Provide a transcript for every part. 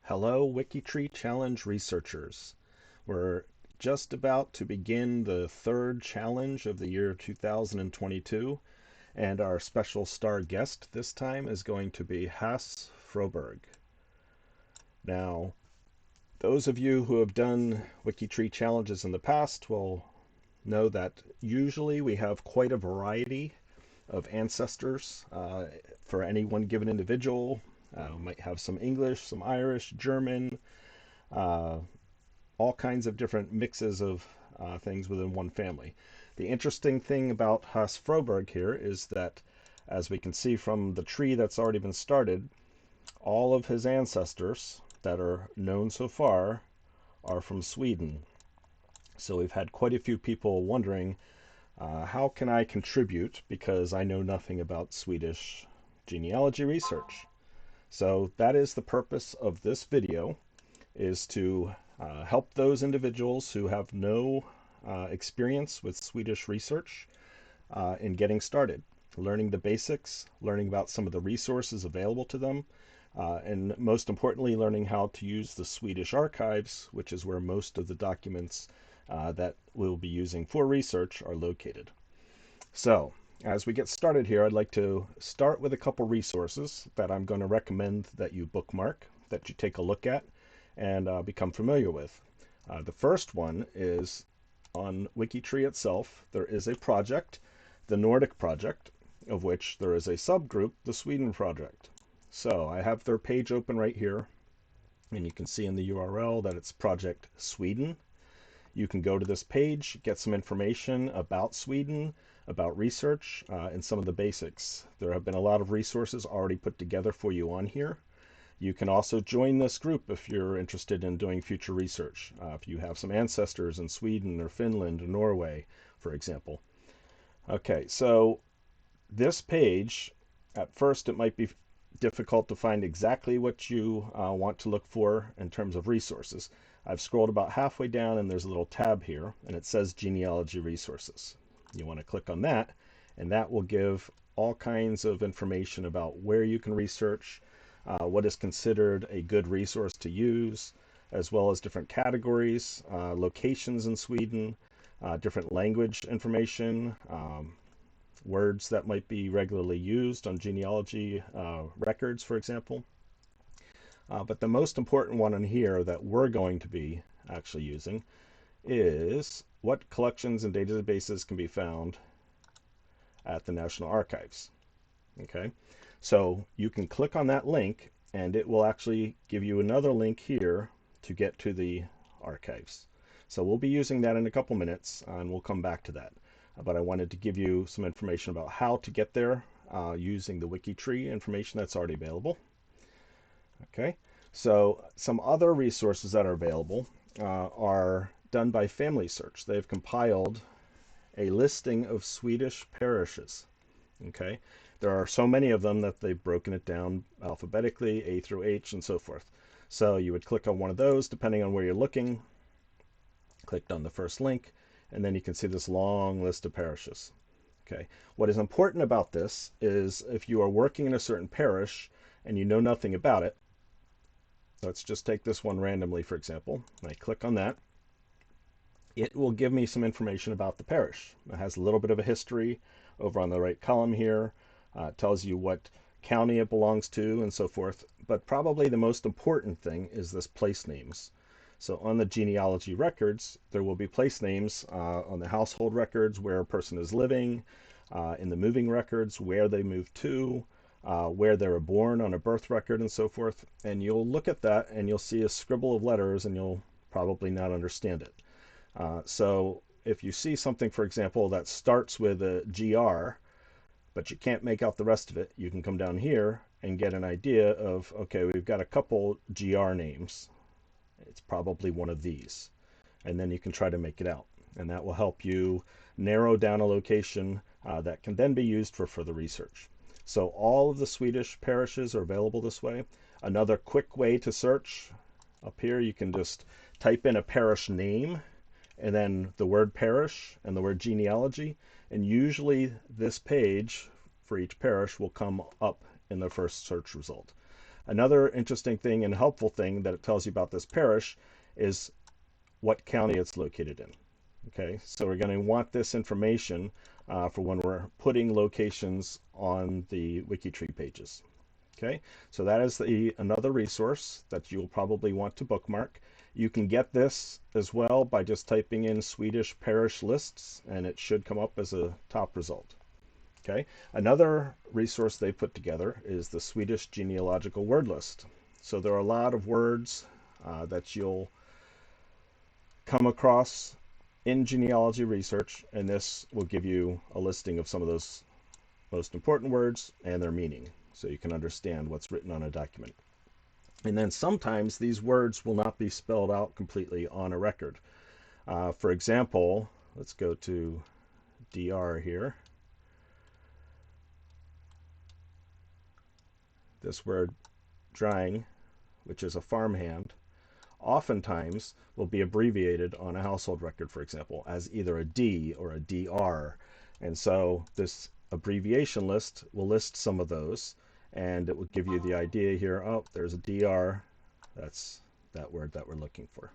Hello, WikiTree Challenge researchers. We're just about to begin the third challenge of the year 2022, and our special star guest this time is going to be Hasse Froberg. Now, those of you who have done WikiTree challenges in the past will know that usually we have quite a variety of ancestors for any one given individual. We might have some English, some Irish, German, uh, all kinds of different mixes of things within one family. The interesting thing about Hasse Froberg here is that, as we can see from the tree that's already been started, all of his ancestors that are known so far are from Sweden. So we've had quite a few people wondering, how can I contribute because I know nothing about Swedish genealogy research? So that is the purpose of this video, is to help those individuals who have no experience with Swedish research in getting started, learning the basics, learning about some of the resources available to them, and most importantly, learning how to use the Swedish Archives, which is where most of the documents that we'll be using for research are located. So, as we get started here, I'd like to start with a couple resources that I'm going to recommend that you bookmark, that you take a look at, and become familiar with. The first one is on WikiTree itself. There is a project, the Nordic project, of which there is a subgroup, the Sweden project. So I have their page open right here, and you can see in the URL that it's Project Sweden. You can go to this page, get some information about Sweden, about research, and some of the basics. There have been a lot of resources already put together for you on here. You can also join this group if you're interested in doing future research. If you have some ancestors in Sweden or Finland or Norway, for example. Okay, so this page, at first it might be difficult to find exactly what you want to look for in terms of resources. I've scrolled about halfway down and there's a little tab here and it says Genealogy Resources. You want to click on that, and that will give all kinds of information about where you can research, what is considered a good resource to use, as well as different categories, locations in Sweden, different language information, words that might be regularly used on genealogy records, for example. But the most important one in here that we're going to be actually using is what collections and databases can be found at the National Archives. Okay, so you can click on that link and it will actually give you another link here to get to the archives. So we'll be using that in a couple minutes and we'll come back to that. But I wanted to give you some information about how to get there using the WikiTree information that's already available. Okay, so some other resources that are available are done by Family Search. They've compiled a listing of Swedish parishes. Okay, there are so many of them that they've broken it down alphabetically, A through H and so forth. So you would click on one of those depending on where you're looking, clicked on the first link, and then you can see this long list of parishes. Okay, what is important about this is if you are working in a certain parish and you know nothing about it, let's just take this one randomly, for example. I click on that. It will give me some information about the parish. It has a little bit of a history over on the right column here. It tells you what county it belongs to and so forth. But probably the most important thing is this place names. So on the genealogy records, there will be place names on the household records where a person is living, in the moving records where they moved to, where they were born on a birth record and so forth. And you'll look at that and you'll see a scribble of letters and you'll probably not understand it. So if you see something, for example, that starts with a GR, but you can't make out the rest of it, you can come down here and get an idea of, okay, we've got a couple GR names. It's probably one of these. And then you can try to make it out. And that will help you narrow down a location that can then be used for further research. So all of the Swedish parishes are available this way. Another quick way to search, up here you can just type in a parish name and then the word parish and the word genealogy, and usually this page for each parish will come up in the first search result. Another interesting thing and helpful thing that it tells you about this parish is what county it's located in. Okay, so we're going to want this information for when we're putting locations on the WikiTree pages. Okay, so that is another resource that you'll probably want to bookmark. You can get this as well by just typing in Swedish parish lists, and it should come up as a top result. Okay, another resource they put together is the Swedish Genealogical Word List. So there are a lot of words that you'll come across in genealogy research, and this will give you a listing of some of those most important words and their meaning, so you can understand what's written on a document. And then sometimes these words will not be spelled out completely on a record. For example, let's go to DR here. This word drying, which is a farmhand, oftentimes will be abbreviated on a household record, for example, as either a D or a DR. And so this abbreviation list will list some of those, and it will give you the idea here, oh, there's a DR, that's that word that we're looking for.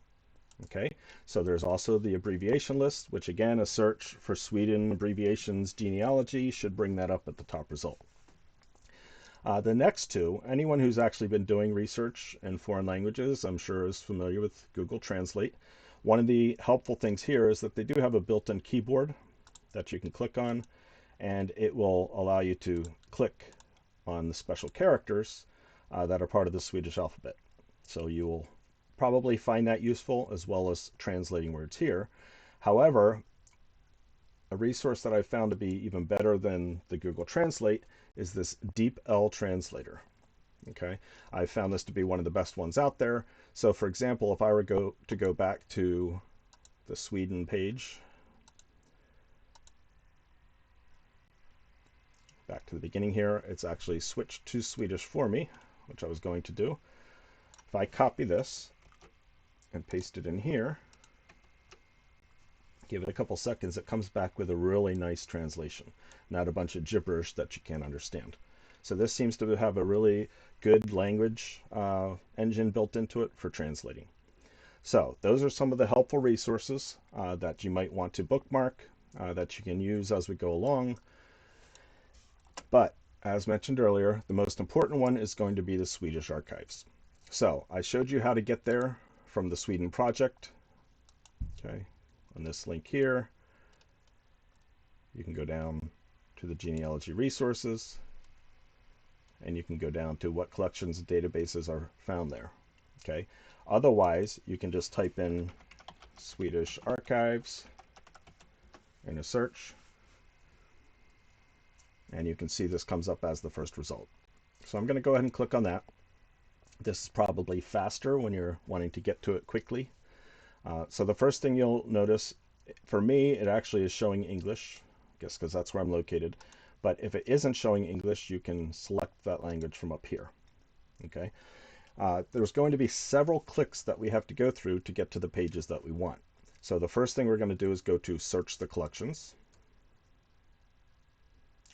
Okay, so there's also the abbreviation list, which again, a search for Sweden abbreviations genealogy should bring that up at the top result. The next two, anyone who's actually been doing research in foreign languages, I'm sure is familiar with Google Translate. One of the helpful things here is that they do have a built-in keyboard that you can click on, and it will allow you to click on the special characters that are part of the Swedish alphabet. So you will probably find that useful, as well as translating words here. However, a resource that I found to be even better than the Google Translate is this DeepL translator. Okay, I found this to be one of the best ones out there. So for example, if I were to go back to the Sweden page, back to the beginning here, it's actually switched to Swedish for me, which I was going to do. If I copy this and paste it in here, give it a couple seconds, it comes back with a really nice translation, not a bunch of gibberish that you can't understand. So this seems to have a really good language engine built into it for translating. So those are some of the helpful resources that you might want to bookmark, that you can use as we go along. But as mentioned earlier, the most important one is going to be the Swedish Archives. So I showed you how to get there from the Sweden project. Okay, on this link here, you can go down to the genealogy resources, and you can go down to what collections and databases are found there. Okay, otherwise you can just type in Swedish Archives in a search, and you can see this comes up as the first result. So I'm going to go ahead and click on that. This is probably faster when you're wanting to get to it quickly. So the first thing you'll notice, for me, it actually is showing English, I guess because that's where I'm located. But if it isn't showing English, you can select that language from up here. Okay. There's going to be several clicks that we have to go through to get to the pages that we want. So the first thing we're going to do is go to Search the Collections.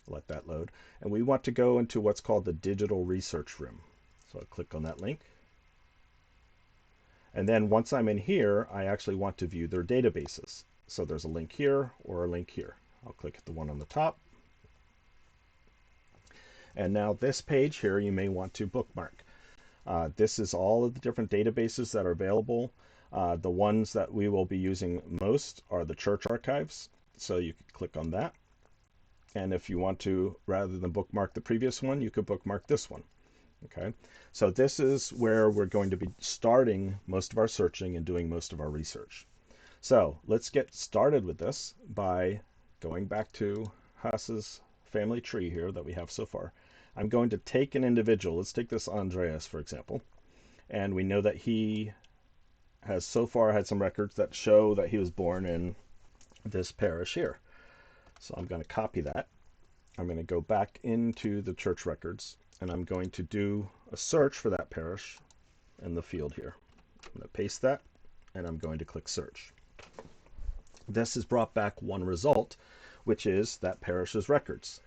Let that load. And we want to go into what's called the Digital Research Room. So I'll click on that link. And then once I'm in here, I actually want to view their databases. So there's a link here or a link here. I'll click at the one on the top. And now this page here, you may want to bookmark. This is all of the different databases that are available. The ones that we will be using most are the church archives. So you can click on that. And if you want to, rather than bookmark the previous one, you could bookmark this one. Okay, so this is where we're going to be starting most of our searching and doing most of our research. So let's get started with this by going back to Haas's family tree here that we have so far. I'm going to take an individual. Let's take this Andreas, for example. And we know that he has so far had some records that show that he was born in this parish here. So I'm going to copy that. I'm going to go back into the church records, and I'm going to do a search for that parish in the field here. I'm going to paste that, and I'm going to click search. This has brought back one result, which is that parish's records.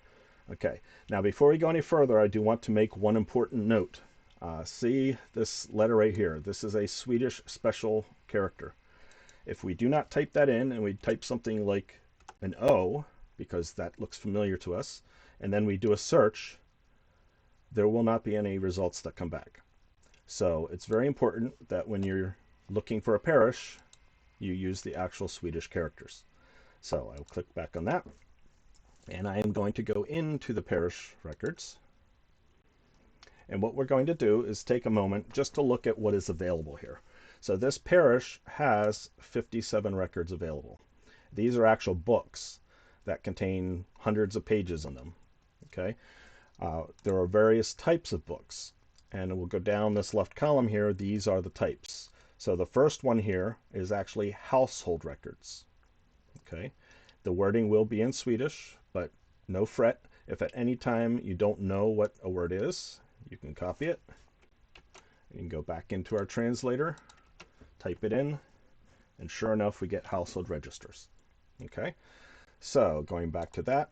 Okay, now before we go any further, I do want to make one important note. See this letter right here. This is a Swedish special character. If we do not type that in and we type something like an O, because that looks familiar to us, and then we do a search, there will not be any results that come back. So it's very important that when you're looking for a parish, you use the actual Swedish characters. So I'll click back on that, and I am going to go into the parish records. And what we're going to do is take a moment just to look at what is available here. So this parish has 57 records available. These are actual books that contain hundreds of pages in them. Okay, there are various types of books, and we'll go down this left column here. These are the types. So the first one here is actually household records. Okay, the wording will be in Swedish, but no fret. If at any time you don't know what a word is, you can copy it. You can go back into our translator, type it in, and sure enough, we get household registers. Okay, so going back to that,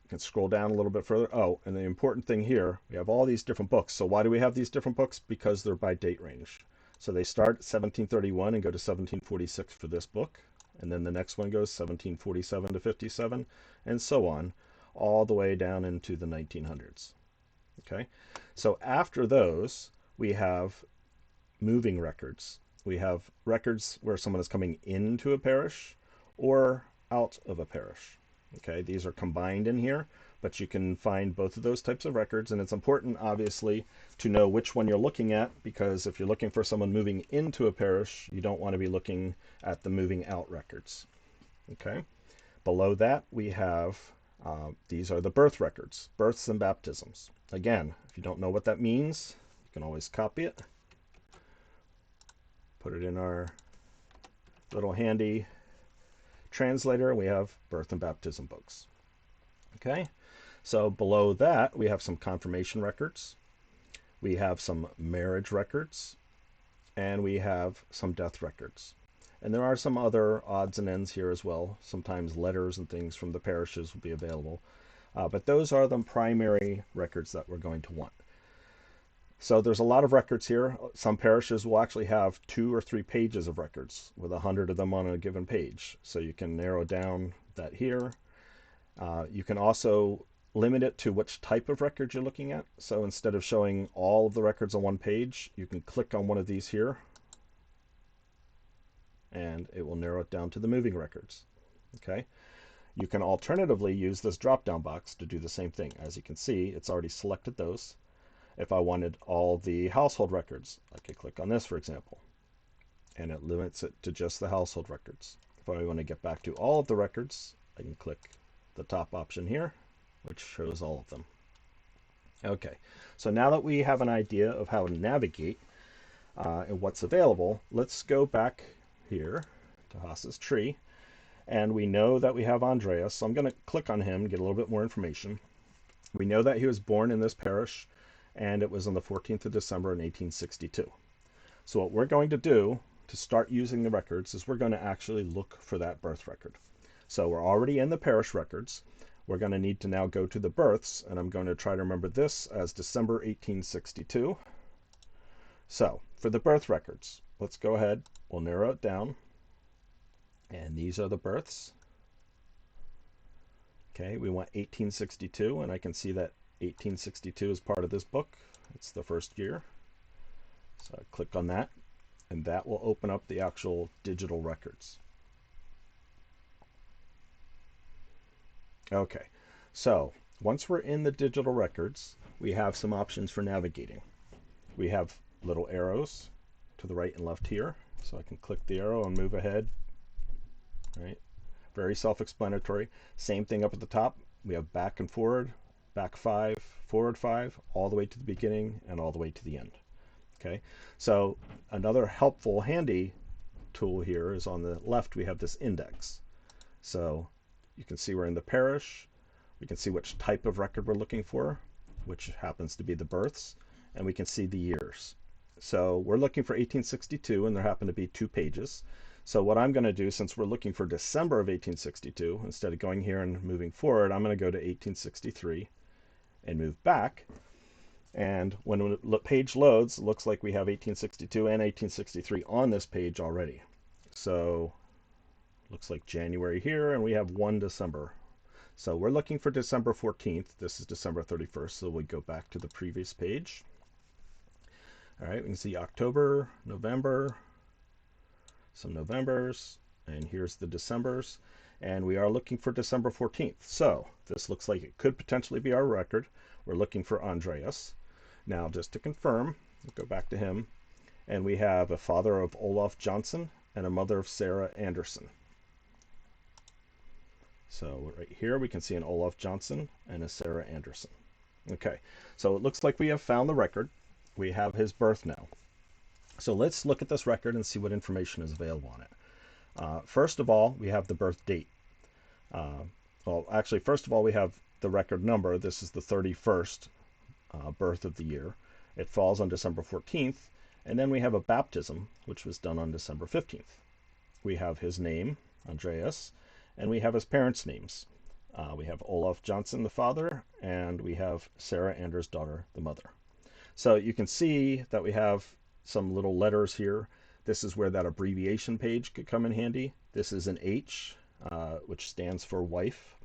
you can scroll down a little bit further. Oh, and the important thing here, we have all these different books. So why do we have these different books? Because they're by date range. So they start at 1731 and go to 1746 for this book. And then the next one goes 1747 to 57, and so on, all the way down into the 1900s. Okay, so after those, we have moving records. We have records where someone is coming into a parish or out of a parish. Okay, these are combined in here, but you can find both of those types of records, and it's important, obviously, to know which one you're looking at, because if you're looking for someone moving into a parish, you don't want to be looking at the moving out records. Okay, below that, we have these are the birth records, births and baptisms. Again, if you don't know what that means, you can always copy it, put it in our little handy translator. We have birth and baptism books. Okay, so below that, we have some confirmation records, we have some marriage records, and we have some death records. And there are some other odds and ends here as well. Sometimes letters and things from the parishes will be available. But those are the primary records that we're going to want. So there's a lot of records here. Some parishes will actually have 2 or 3 pages of records with 100 of them on a given page. So you can narrow down that here. You can also limit it to which type of record you're looking at. So instead of showing all of the records on one page, you can click on one of these here, and it will narrow it down to the moving records. Okay. You can alternatively use this drop-down box to do the same thing. As you can see, it's already selected those. If I wanted all the household records, I could click on this, for example, and it limits it to just the household records. If I want to get back to all of the records, I can click the top option here, which shows all of them. Okay, so now that we have an idea of how to navigate and what's available, let's go back here to Haas's tree, and we know that we have Andreas, so I'm going to click on him and get a little bit more information. We know that he was born in this parish, and it was on the 14th of December in 1862. So what we're going to do to start using the records is we're going to actually look for that birth record. So we're already in the parish records. We're going to need to now go to the births, and I'm going to try to remember this as December 1862. So for the birth records, let's go ahead, we'll narrow it down, and these are the births. Okay, we want 1862, and I can see that 1862 is part of this book. It's the first year. So I click on that, and that will open up the actual digital records. Okay, so once we're in the digital records, we have some options for navigating. We have little arrows to the right and left here, so I can click the arrow and move ahead. Right, very self-explanatory. Same thing up at the top. We have back and forward, back 5, forward 5, all the way to the beginning and all the way to the end. Okay, so another helpful, handy tool here is on the left. We have this index. So you can see we're in the parish. We can see which type of record we're looking for, which happens to be the births, and we can see the years. So we're looking for 1862, and there happen to be 2 pages. So what I'm going to do, since we're looking for December of 1862, instead of going here and moving forward, I'm going to go to 1863 and move back. And when the page loads, it looks like we have 1862 and 1863 on this page already. So looks like January here, and we have 1 December. So we're looking for December 14th. This is December 31st, so we go back to the previous page. All right, we can see October, November, some Novembers, and here's the Decembers. And we are looking for December 14th. So this looks like it could potentially be our record. We're looking for Andreas. Now, just to confirm, we'll go back to him. And we have a father of Olaf Johnson and a mother of Sarah Anderson. So right here we can see an Olaf Johnson and a Sarah Anderson. Okay, so it looks like we have found the record. We have his birth now. So let's look at this record and see what information is available on it. First of all, we have the birth date. Well, actually, first of all, we have the record number. This is the 31st birth of the year. It falls on December 14th. And then we have a baptism, which was done on December 15th. We have his name, Andreas, and we have his parents' names. We have Olaf Johnson, the father, and we have Sarah Anders' daughter, the mother. So you can see that we have some little letters here. This is where that abbreviation page could come in handy. This is an H, which stands for wife.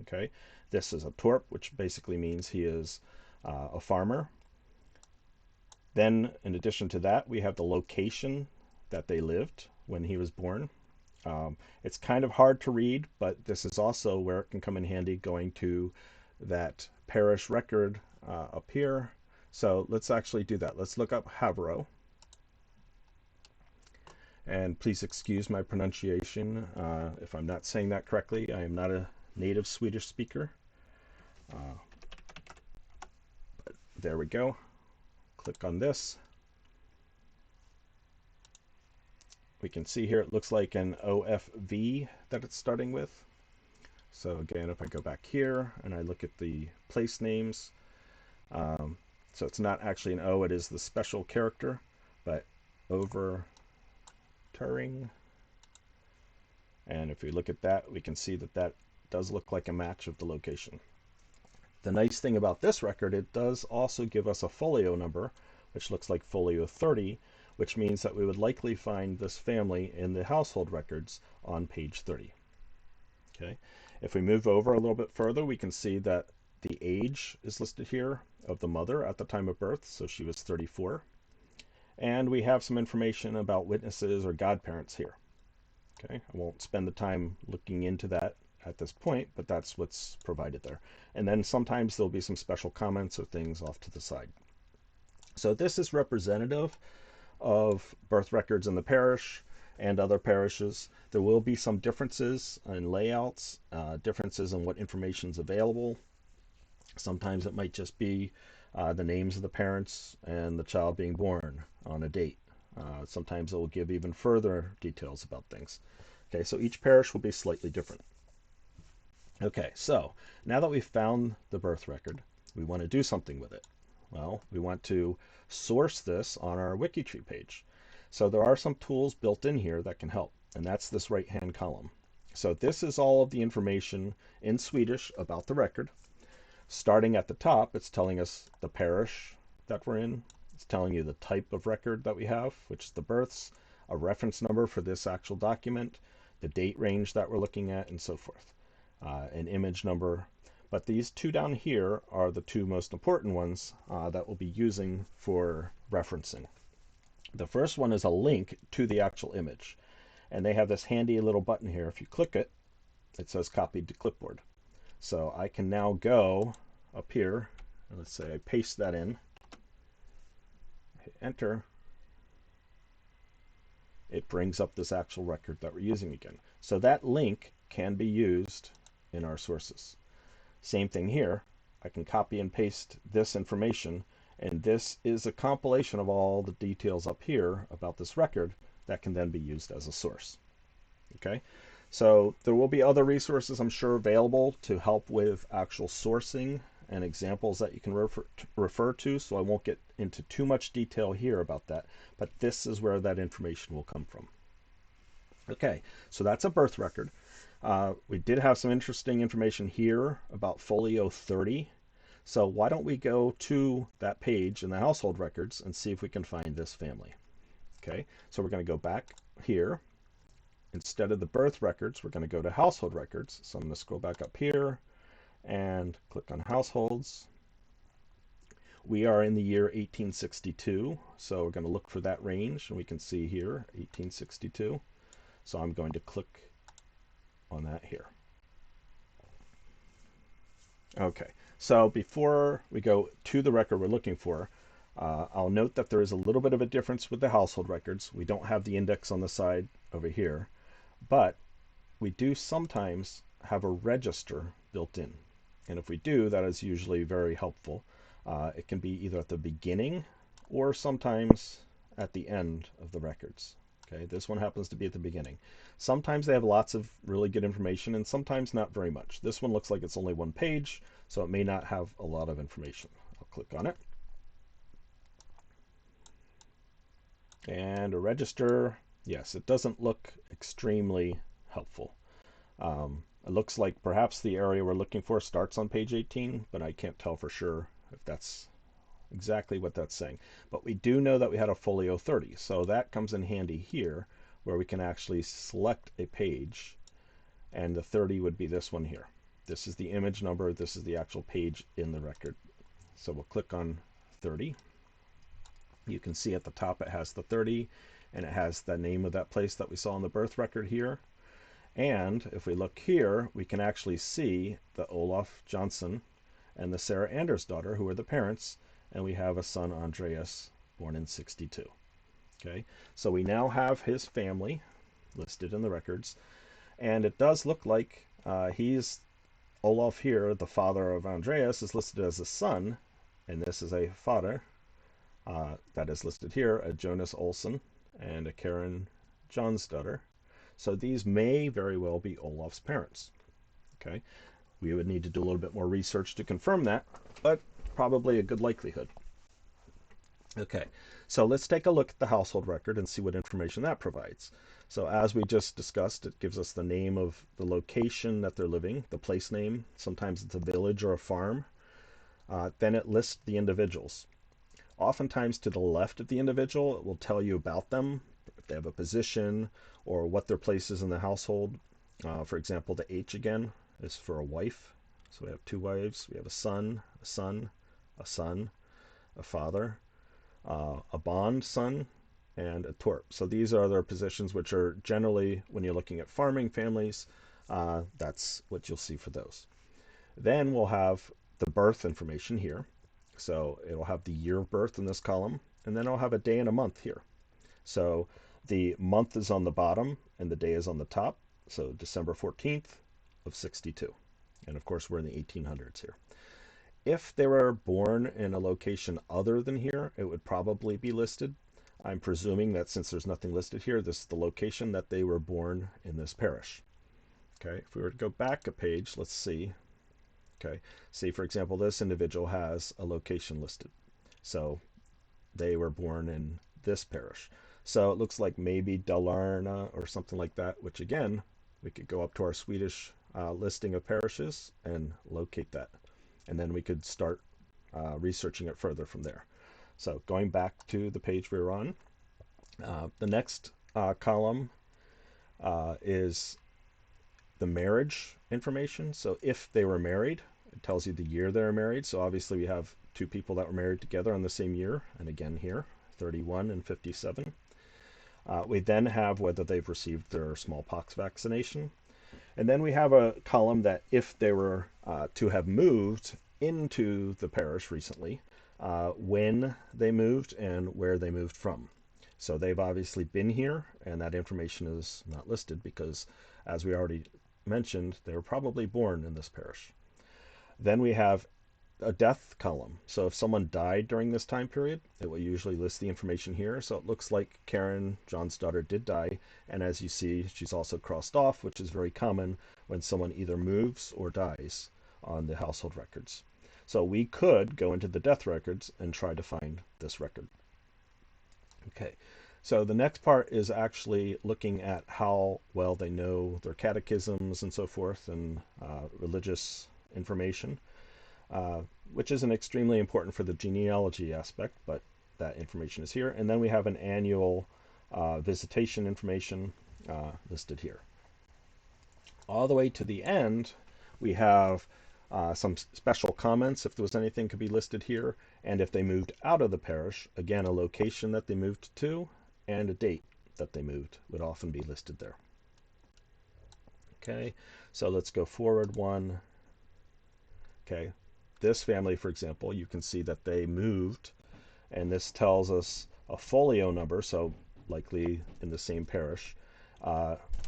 Okay. This is a Torp, which basically means he is a farmer. Then, in addition to that, we have the location that they lived when he was born. It's kind of hard to read, but this is also where it can come in handy going to that parish record up here. So let's actually do that. Let's look up Havro. And please excuse my pronunciation if I'm not saying that correctly. I am not a native Swedish speaker. But there we go. Click on this. We can see here it looks like an OFV that it's starting with. So again, if I go back here and I look at the place names, so it's not actually an O, it is the special character, but over Turing. And if we look at that, we can see that that does look like a match of the location. The nice thing about this record, it does also give us a folio number, which looks like folio 30, which means that we would likely find this family in the household records on page 30. Okay. If we move over a little bit further, we can see that the age is listed here of the mother at the time of birth, so she was 34. And we have some information about witnesses or godparents here. Okay, I won't spend the time looking into that at this point, but that's what's provided there. And then sometimes there'll be some special comments or things off to the side. So this is representative of birth records in the parish and other parishes. There will be some differences in layouts, differences in what information is available. Sometimes it might just be the names of the parents and the child being born on a date. Sometimes it will give even further details about things. Okay, so each parish will be slightly different. Okay, so now that we've found the birth record, we want to do something with it. Well, we want to source this on our WikiTree page. So there are some tools built in here that can help, and that's this right-hand column. So this is all of the information in Swedish about the record. Starting at the top, it's telling us the parish that we're in. It's telling you the type of record that we have, which is the births, a reference number for this actual document, the date range that we're looking at, and so forth. An image number. But these two down here are the two most important ones that we'll be using for referencing. The first one is a link to the actual image. And they have this handy little button here. If you click it, it says copied to clipboard. So I can now go up here, and let's say I paste that in, hit enter, it brings up this actual record that we're using again. So that link can be used in our sources. Same thing here, I can copy and paste this information, and this is a compilation of all the details up here about this record that can then be used as a source. Okay. So there will be other resources, I'm sure, available to help with actual sourcing and examples that you can refer to, so I won't get into too much detail here about that, but this is where that information will come from. Okay, so that's a birth record. We did have some interesting information here about folio 30. So why don't we go to that page in the household records and see if we can find this family. Okay, so we're going to go back here. Instead of the birth records, we're going to go to household records. So I'm going to scroll back up here and click on households. We are in the year 1862, so we're going to look for that range, and we can see here 1862. So I'm going to click on that here. Okay, so before we go to the record we're looking for, I'll note that there is a little bit of a difference with the household records. We don't have the index on the side over here, but we do sometimes have a register built in. And if we do, that is usually very helpful. It can be either at the beginning or sometimes at the end of the records. Okay, this one happens to be at the beginning. Sometimes they have lots of really good information and sometimes not very much. This one looks like it's only one page, so it may not have a lot of information. I'll click on it. And a register, yes, it doesn't look extremely helpful. It looks like perhaps the area we're looking for starts on page 18, but I can't tell for sure if that's exactly what that's saying. But we do know that we had a folio 30, so that comes in handy here, where we can actually select a page, and the 30 would be this one here. This is the image number, this is the actual page in the record. So we'll click on 30. You can see at the top it has the 30, and it has the name of that place that we saw in the birth record here. And if we look here, we can actually see the Olaf Johnson and the Sarah Anders daughter, who are the parents, and we have a son, Andreas, born in 62. Okay, so we now have his family listed in the records, and it does look like he's Olaf here, the father of Andreas, is listed as a son, and this is a father that is listed here, a Jonas Olsson and a Karen Johnsdotter. So these may very well be Olaf's parents. Okay, we would need to do a little bit more research to confirm that, but probably a good likelihood. Okay, so let's take a look at the household record and see what information that provides. So as we just discussed, it gives us the name of the location that they're living, the place name. Sometimes it's a village or a farm. Then it lists the individuals. Oftentimes to the left of the individual, it will tell you about them, if they have a position or what their place is in the household. For example, the H again is for a wife. So we have two wives. We have a son, a son, a son, a father, a bond son, and a torp. So these are their positions, which are generally, when you're looking at farming families, that's what you'll see for those. Then we'll have the birth information here. So it'll have the year of birth in this column, and then I'll have a day and a month here. So the month is on the bottom and the day is on the top. So December 14th of 62. And of course, we're in the 1800s here. If they were born in a location other than here, it would probably be listed. I'm presuming that since there's nothing listed here, this is the location that they were born in this parish. Okay, if we were to go back a page, let's see. Okay, see, for example, this individual has a location listed. So they were born in this parish. So it looks like maybe Dalarna or something like that, which again, we could go up to our Swedish listing of parishes and locate that. And then we could start researching it further from there. So going back to the page we were on, the next column is the marriage information. So if they were married, it tells you the year they were married. So obviously we have two people that were married together on the same year. And again here, 31 and 57. We then have whether they've received their smallpox vaccination. And then we have a column that if they were to have moved into the parish recently, when they moved and where they moved from. So they've obviously been here, and that information is not listed because, as we already mentioned, they were probably born in this parish. Then we have a death column. So if someone died during this time period, it will usually list the information here. So it looks like Karen, John's daughter, did die. And as you see, she's also crossed off, which is very common when someone either moves or dies on the household records. So we could go into the death records and try to find this record. Okay, so the next part is actually looking at how well they know their catechisms and so forth and religious information. uh, which isn't extremely important for the genealogy aspect, but that information is here. And then we have an annual visitation information listed here. All the way to the end, we have some special comments if there was anything could be listed here, and if they moved out of the parish, again, a location that they moved to and a date that they moved would often be listed there. Okay, so let's go forward one. Okay, this family, for example, you can see that they moved, and this tells us a folio number, so likely in the same parish,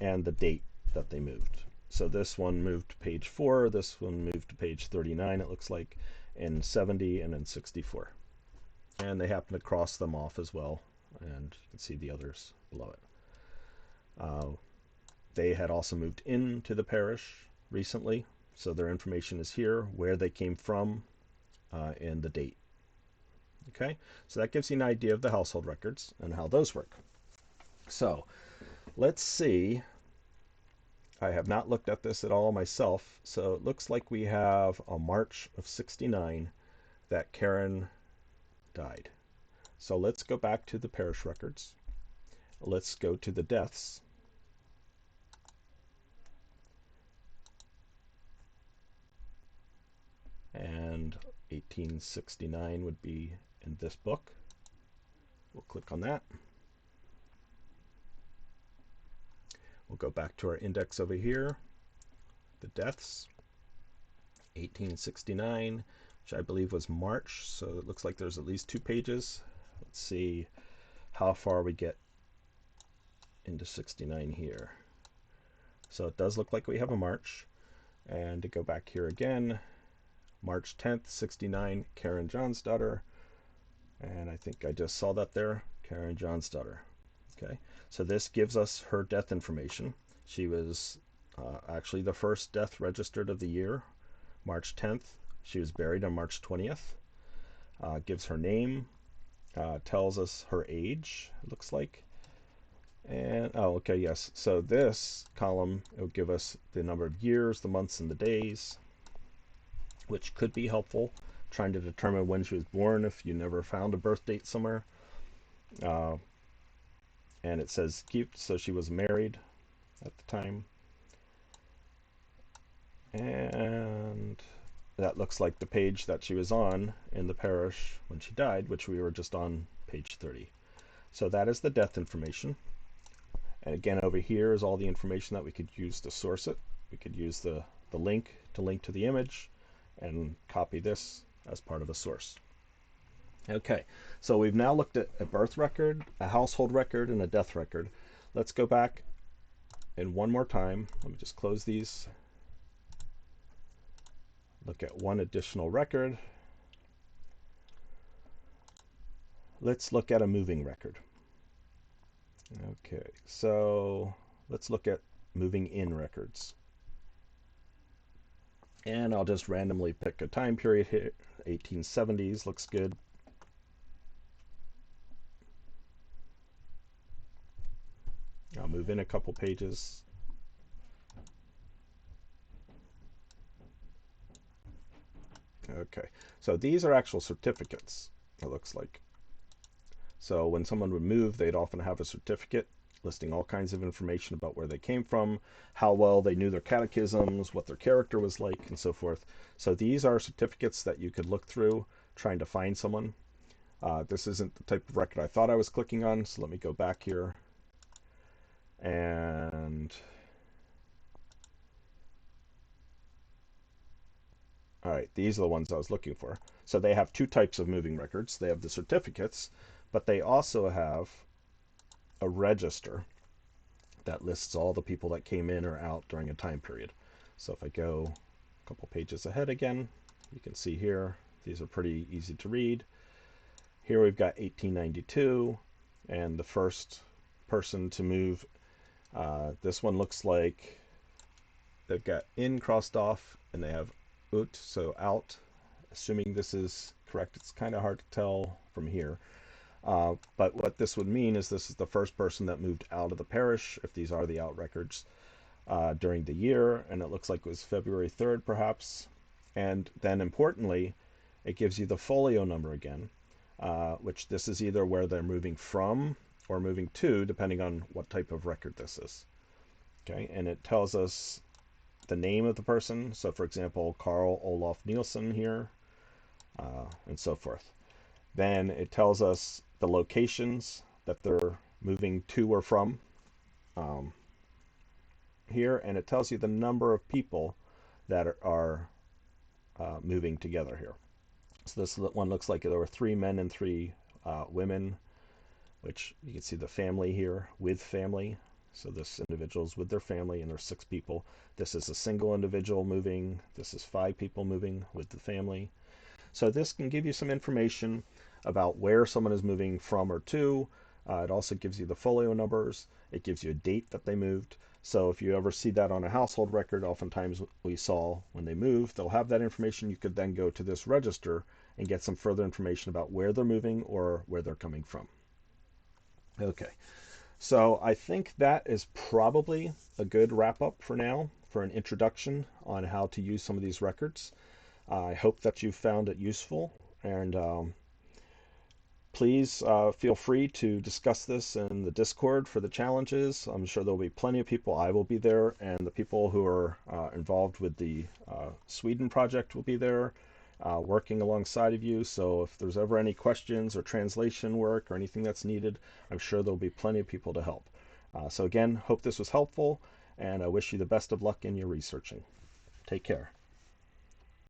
and the date that they moved. So this one moved to page 4, this one moved to page 39, it looks like, in 70 and in 64. And they happen to cross them off as well, and you can see the others below it. They had also moved into the parish recently, so their information is here, where they came from, and the date. Okay, so that gives you an idea of the household records and how those work. So let's see. I have not looked at this at all myself, so it looks like we have a March of 69 that Karen died. So let's go back to the parish records. Let's go to the deaths. And 1869 would be in this book. We'll click on that. We'll go back to our index over here, the deaths, 1869, which I believe was March, so it looks like there's at least 2 pages. Let's see how far we get into 69 here. So it does look like we have a March. And to go back here again, March 10th, 69, Karen Johnsdotter. And I think I just saw that there, Karen Johnsdotter. Okay, so this gives us her death information. She was actually the first death registered of the year, March 10th. She was buried on March 20th. Gives her name, tells us her age, it looks like. And, oh, okay, yes. So this column, it will give us the number of years, the months, and the days, which could be helpful, trying to determine when she was born if you never found a birth date somewhere. And it says cute, so she was married at the time. And that looks like the page that she was on in the parish when she died, which we were just on page 30. So that is the death information. And again, over here is all the information that we could use to source it. We could use the link to the image and copy this as part of a source. Okay, so we've now looked at a birth record, a household record, and a death record. Let's go back and one more time. Let me just close these. Look at one additional record. Let's look at a moving record. Okay, so let's look at moving in records. And I'll just randomly pick a time period here. 1870s looks good. I'll move in a couple pages. Okay, so these are actual certificates, it looks like. So when someone would move, they'd often have a certificate listing all kinds of information about where they came from, how well they knew their catechisms, what their character was like, and so forth. So these are certificates that you could look through trying to find someone. This isn't the type of record I thought I was clicking on, so let me go back here. And all right, these are the ones I was looking for. So they have 2 types of moving records. They have the certificates, but they also have a register that lists all the people that came in or out during a time period. So if I go a couple pages ahead again, you can see here, these are pretty easy to read. Here we've got 1892, and the first person to move. This one looks like they've got in crossed off, and they have ut, so out. Assuming this is correct, it's kind of hard to tell from here. But what this would mean is this is the first person that moved out of the parish, if these are the out records, during the year, and it looks like it was February 3rd, perhaps. And then importantly, it gives you the folio number again, which this is either where they're moving from or moving to, depending on what type of record this is. Okay, and it tells us the name of the person. So for example, Carl Olof Nielsen here, and so forth. Then it tells us the locations that they're moving to or from um, here, and it tells you the number of people that are moving together here. So this one looks like there were 3 men and 3 women, which you can see the family here with family. So this individual's with their family, and there's 6 people. This is a single individual moving. This is 5 people moving with the family. So this can give you some information about where someone is moving from or to. It also gives you the folio numbers. It gives you a date that they moved. So if you ever see that on a household record, oftentimes we saw when they moved, they'll have that information. You could then go to this register and get some further information about where they're moving or where they're coming from. Okay, so I think that is probably a good wrap up for now for an introduction on how to use some of these records. I hope that you found it useful, and please feel free to discuss this in the Discord for the challenges. I'm sure there'll be plenty of people. I will be there, and the people who are involved with the Sweden project will be there working alongside of you. So if there's ever any questions or translation work or anything that's needed, I'm sure there'll be plenty of people to help. So again, hope this was helpful, and I wish you the best of luck in your researching. Take care.